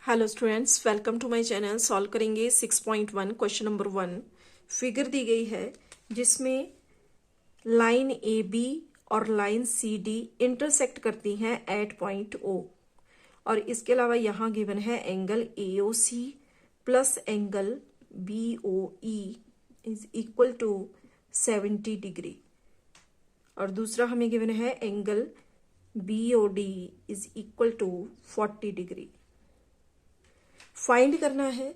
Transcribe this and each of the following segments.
Hello students, welcome to my channel. Solve करेंगे 6.1 question number 1। Figure दी गई है जिसमें लाइन ए बी और लाइन सी डी इंटरसेक्ट करती हैं एट पॉइंट ओ, और इसके अलावा यहाँ गिवन है angle A O C plus angle B O E is equal to 70 degree, और दूसरा हमें गिवन है angle B O D is equal to 40 degree. Find करना है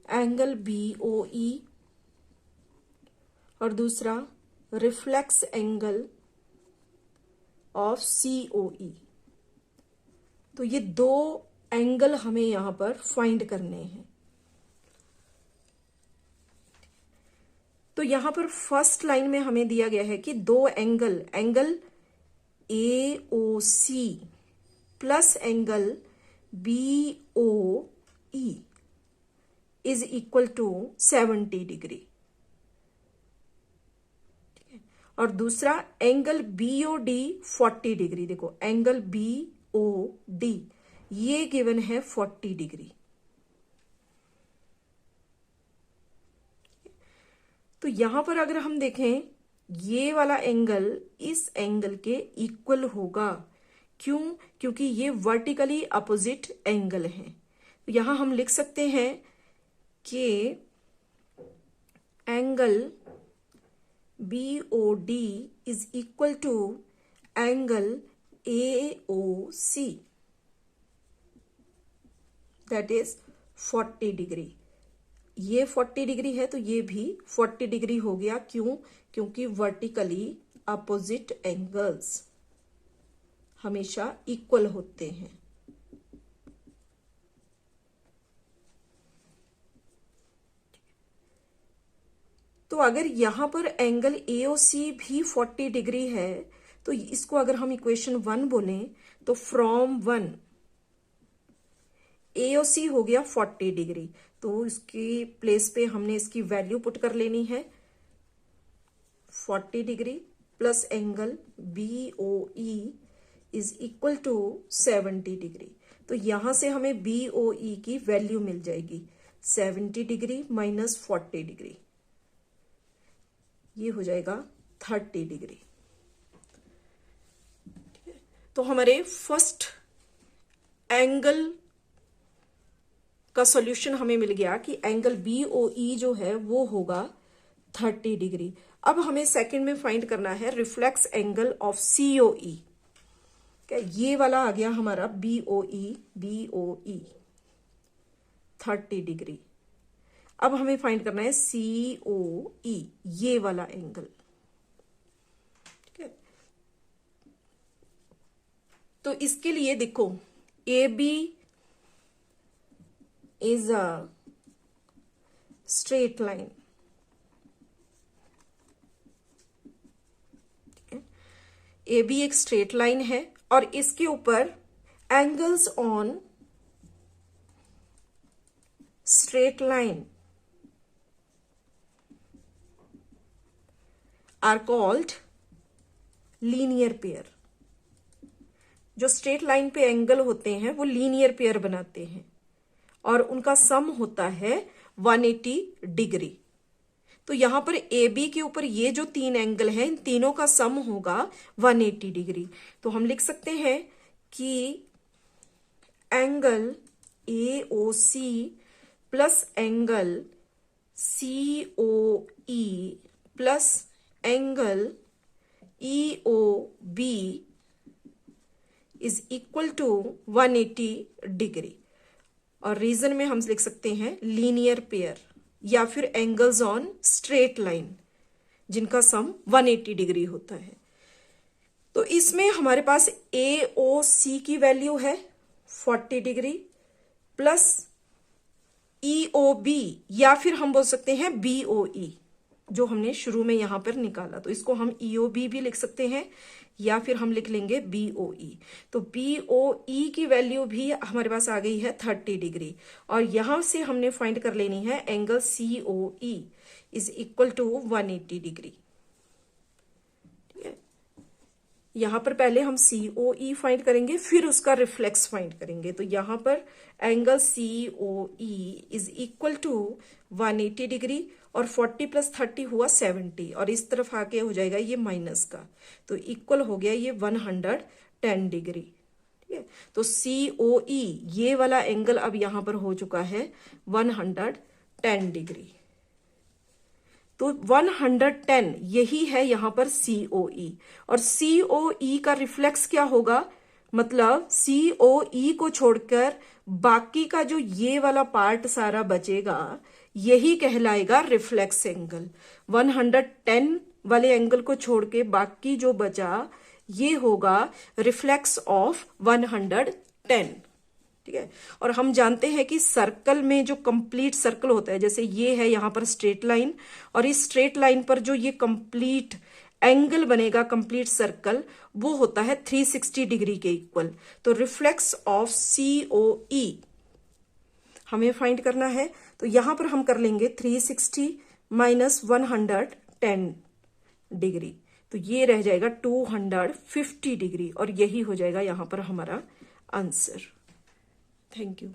एंगल बी ओ ई और दूसरा reflex angle of C O E. तो ये दो एंगल हमें यहां पर फाइंड करने हैं। तो यहां पर फर्स्ट लाइन में हमें दिया गया है कि दो angle A O C plus angle B O E is equal to 70 degree, और दूसरा angle B O D 40 degree. देखो एंगल बी ओ डी ये गिवन है 40 डिग्री। तो यहां पर अगर हम देखें ये वाला एंगल इस एंगल के इक्वल होगा। क्यों? क्योंकि ये वर्टिकली अपोजिट एंगल है। तो यहां हम लिख सकते हैं कि angle B O D is equal to angle A O C, that is 40 degree. ये 40 डिग्री है तो ये भी 40 डिग्री हो गया। क्यों? क्योंकि वर्टिकली अपोजिट एंगल्स हमेशा इक्वल होते हैं। तो अगर यहां पर एंगल एओसी भी 40 डिग्री है तो इसको अगर हम इक्वेशन 1 बोलें तो फ्रॉम 1 एओसी हो गया 40 डिग्री। तो इसकी प्लेस पे हमने इसकी वैल्यू पुट कर लेनी है। 40 degree plus angle B O E is equal to 70 degree. तो यहां से हमें बी ओ ई की वैल्यू मिल जाएगी 70 डिग्री माइनस 40 डिग्री, ये हो जाएगा 30 डिग्री। तो हमारे फर्स्ट एंगल का सॉल्यूशन हमें मिल गया कि एंगल बी ओ ई जो है वो होगा 30 डिग्री। अब हमें सेकंड में फाइंड करना है reflex angle of C O ई। क्या ये वाला आ गया हमारा बी ओ ई 30 डिग्री। अब हमें फाइंड करना है सी ओ ई, ये वाला एंगल। ठीक है, तो इसके लिए देखो A B is a straight line. A B एक स्ट्रेट लाइन है और इसके ऊपर angles on straight line are called linear pair. जो स्ट्रेट लाइन पे एंगल होते हैं वो लीनियर पेयर बनाते हैं और उनका सम होता है 180 डिग्री। तो यहां पर ए बी के ऊपर ये जो तीन एंगल हैं इन तीनों का सम होगा 180 डिग्री। तो हम लिख सकते हैं कि angle A O C plus angle C O E plus angle E O B is equal to 180 degree. और रीजन में हम लिख सकते हैं लीनियर पेयर या फिर एंगल्स ऑन स्ट्रेट लाइन जिनका सम 180 डिग्री होता है। तो इसमें हमारे पास ए ओ सी की वैल्यू है 40 डिग्री प्लस ई ओ बी, या फिर हम बोल सकते हैं बी ओ ई जो हमने शुरू में यहां पर निकाला। तो इसको हम ई ओ बी भी लिख सकते हैं या फिर हम लिख लेंगे बी ओ ई। तो बी ओ ई की वैल्यू भी हमारे पास आ गई है 30 डिग्री, और यहां से हमने फाइंड कर लेनी है angle C O E is equal to 180 degree. ठीक है, यहां पर पहले हम COE फाइंड करेंगे, फिर उसका रिफ्लेक्स फाइंड करेंगे। तो यहां पर angle COE is equal to 180 degree और 40 + 30 हुआ 70, और इस तरफ आके हो जाएगा ये माइनस का, तो इक्वल हो गया ये 110 डिग्री। ठीक है, तो COE ये वाला एंगल अब यहां पर हो चुका है 110 डिग्री। तो 110 यही है यहां पर COE, और COE का रिफ्लेक्स क्या होगा, मतलब COE को छोड़कर बाकी का जो ये वाला पार्ट सारा बचेगा यही कहलाएगा रिफ्लेक्स एंगल। 110 वाले एंगल को छोड़ के बाकी जो बचा ये होगा रिफ्लेक्स ऑफ 110। ठीक है, और हम जानते हैं कि सर्कल में जो कंप्लीट सर्कल होता है, जैसे ये है यहां पर स्ट्रेट लाइन, और इस स्ट्रेट लाइन पर जो ये कंप्लीट एंगल बनेगा कंप्लीट सर्कल, वो होता है 360 डिग्री के इक्वल। तो रिफ्लेक्स ऑफ COE हमें फाइंड करना है, तो यहां पर हम कर लेंगे 360 माइनस 110 डिग्री, तो ये रह जाएगा 250 डिग्री, और यही हो जाएगा यहां पर हमारा आंसर। Thank you.